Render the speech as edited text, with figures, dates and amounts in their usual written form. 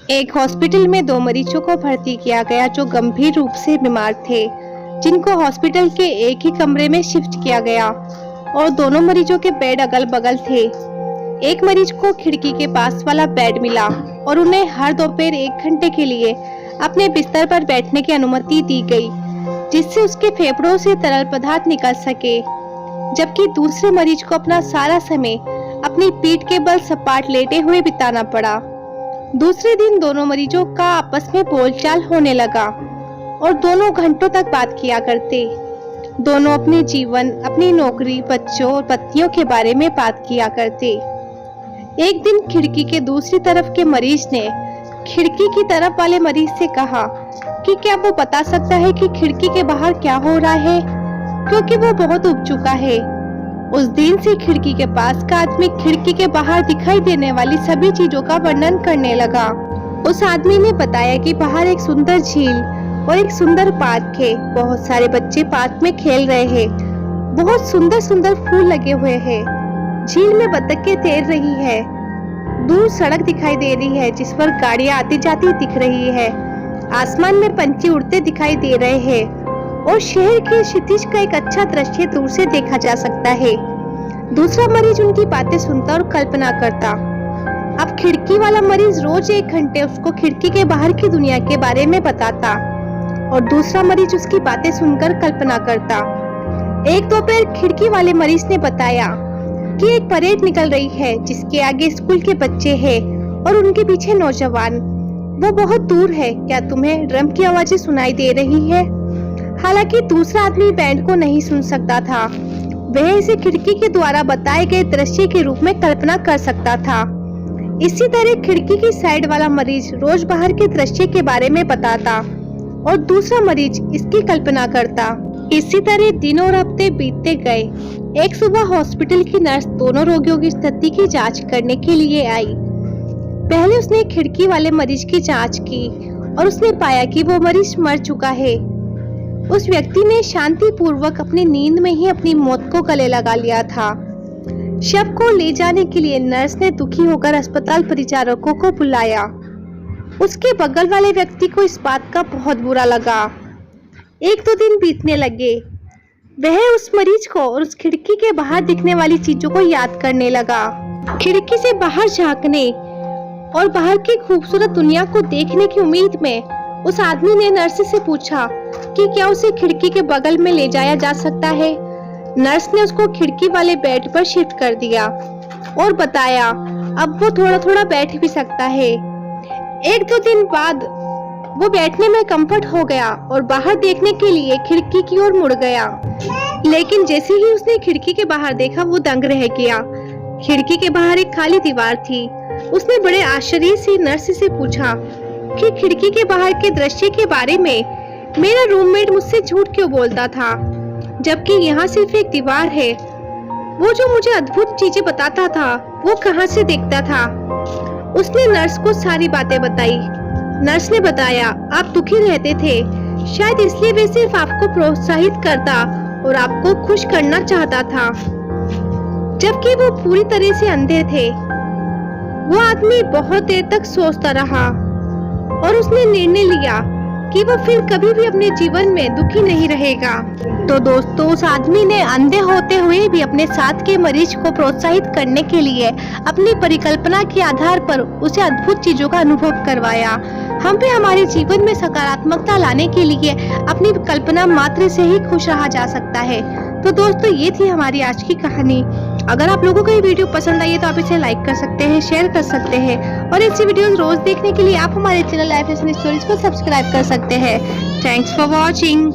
एक हॉस्पिटल में दो मरीजों को भर्ती किया गया जो गंभीर रूप से बीमार थे, जिनको हॉस्पिटल के एक ही कमरे में शिफ्ट किया गया और दोनों मरीजों के बेड अगल बगल थे। एक मरीज को खिड़की के पास वाला बेड मिला और उन्हें हर दोपहर 1 घंटे के लिए अपने बिस्तर पर बैठने की अनुमति दी गई, जिससे उसके फेफड़ों से तरल पदार्थ निकल सके, जबकि दूसरे मरीज को अपना सारा समय अपनी पीठ के बल सपाट लेटे हुए बिताना पड़ा। दूसरे दिन दोनों मरीजों का आपस में बोलचाल होने लगा और दोनों घंटों तक बात किया करते। दोनों अपने जीवन, अपनी नौकरी, बच्चों और पत्नियों के बारे में बात किया करते। एक दिन खिड़की के दूसरी तरफ के मरीज ने खिड़की की तरफ वाले मरीज से कहा कि क्या वो बता सकता है कि खिड़की के बाहर क्या हो रहा है, क्योंकि वो बहुत उब चुका है। उस दिन से खिड़की के पास का आदमी खिड़की के बाहर दिखाई देने वाली सभी चीजों का वर्णन करने लगा। उस आदमी ने बताया कि बाहर एक सुंदर झील और एक सुंदर पार्क है। बहुत सारे बच्चे पार्क में खेल रहे हैं। बहुत सुंदर सुंदर फूल लगे हुए हैं। झील में बतखें तैर रही है। दूर सड़क दिखाई दे रही है जिस पर गाड़ियां आती जाती दिख रही है। आसमान में पंछी उड़ते दिखाई दे रहे हैं और शहर के क्षितिज का एक अच्छा दृश्य दूर से देखा जा सकता है। दूसरा मरीज उनकी बातें सुनता और कल्पना करता। अब खिड़की वाला मरीज रोज 1 घंटे उसको खिड़की के बाहर की दुनिया के बारे में बताता और दूसरा मरीज उसकी बातें सुनकर कल्पना करता। एक दोपहर खिड़की वाले मरीज ने बताया कि एक परेड निकल रही है जिसके आगे स्कूल के बच्चे हैं और उनके पीछे नौजवान। वो बहुत दूर है। क्या तुम्हें ड्रम की आवाजें सुनाई दे रही है? हालांकि दूसरा आदमी बैंड को नहीं सुन सकता था। वह इसे खिड़की के द्वारा बताए गए दृश्य के रूप में कल्पना कर सकता था। इसी तरह खिड़की की साइड वाला मरीज रोज बाहर के दृश्य के बारे में बताता और दूसरा मरीज इसकी कल्पना करता। इसी तरह दिन और हफ्ते बीतते गए। एक सुबह हॉस्पिटल की नर्स दोनों रोगियों की स्थिति की जांच करने के लिए आई। पहले उसने खिड़की वाले मरीज की जांच की और उसने पाया कि वो मरीज मर चुका है। उस व्यक्ति ने शांति पूर्वक अपनी नींद में ही अपनी मौत को गले लगा लिया था। शव को ले जाने के लिए नर्स ने दुखी होकर अस्पताल परिचारकों को बुलाया। उसके बगल वाले व्यक्ति को इस बात का बहुत बुरा लगा। 1-2 दिन बीतने लगे। वह उस मरीज को और उस खिड़की के बाहर दिखने वाली चीजों को याद करने लगा। खिड़की से बाहर झांकने और बाहर की खूबसूरत दुनिया को देखने की उम्मीद में उस आदमी ने नर्स से पूछा कि क्या उसे खिड़की के बगल में ले जाया जा सकता है। नर्स ने उसको खिड़की वाले बेड पर शिफ्ट कर दिया और बताया अब वो थोड़ा थोड़ा बैठ भी सकता है। 1-2 दिन बाद वो बैठने में कंफर्ट हो गया और बाहर देखने के लिए खिड़की की ओर मुड़ गया। लेकिन जैसे ही उसने खिड़की के बाहर देखा वो दंग रह गया। खिड़की के बाहर एक खाली दीवार थी। उसने बड़े आश्चर्य से नर्स से पूछा कि खिड़की के बाहर के दृश्य के बारे में मेरा रूममेट मुझसे झूठ क्यों बोलता था, जबकि यहाँ सिर्फ एक दीवार है। वो जो मुझे अद्भुत चीजें बताता था वो कहाँ से देखता था। उसने नर्स को सारी बातें बताई। नर्स ने बताया आप दुखी रहते थे, शायद इसलिए वे सिर्फ आपको प्रोत्साहित करता और आपको खुश करना चाहता था, जबकि वो पूरी तरह से अंधे थे। वो आदमी बहुत देर तक सोचता रहा और उसने निर्णय लिया कि वो फिर कभी भी अपने जीवन में दुखी नहीं रहेगा। तो दोस्तों, उस आदमी ने अंधे होते हुए भी अपने साथ के मरीज को प्रोत्साहित करने के लिए अपनी परिकल्पना के आधार पर उसे अद्भुत चीजों का अनुभव करवाया। हम भी हमारे जीवन में सकारात्मकता लाने के लिए अपनी कल्पना मात्र से ही खुश रहा जा सकता है। तो दोस्तों, ये थी हमारी आज की कहानी। अगर आप लोगों को ये वीडियो पसंद आई है तो आप इसे लाइक कर सकते हैं, शेयर कर सकते हैं और ऐसी वीडियोस रोज देखने के लिए आप हमारे चैनल लाइफ लेसन स्टोरीज को सब्सक्राइब कर सकते हैं। Thanks for watching.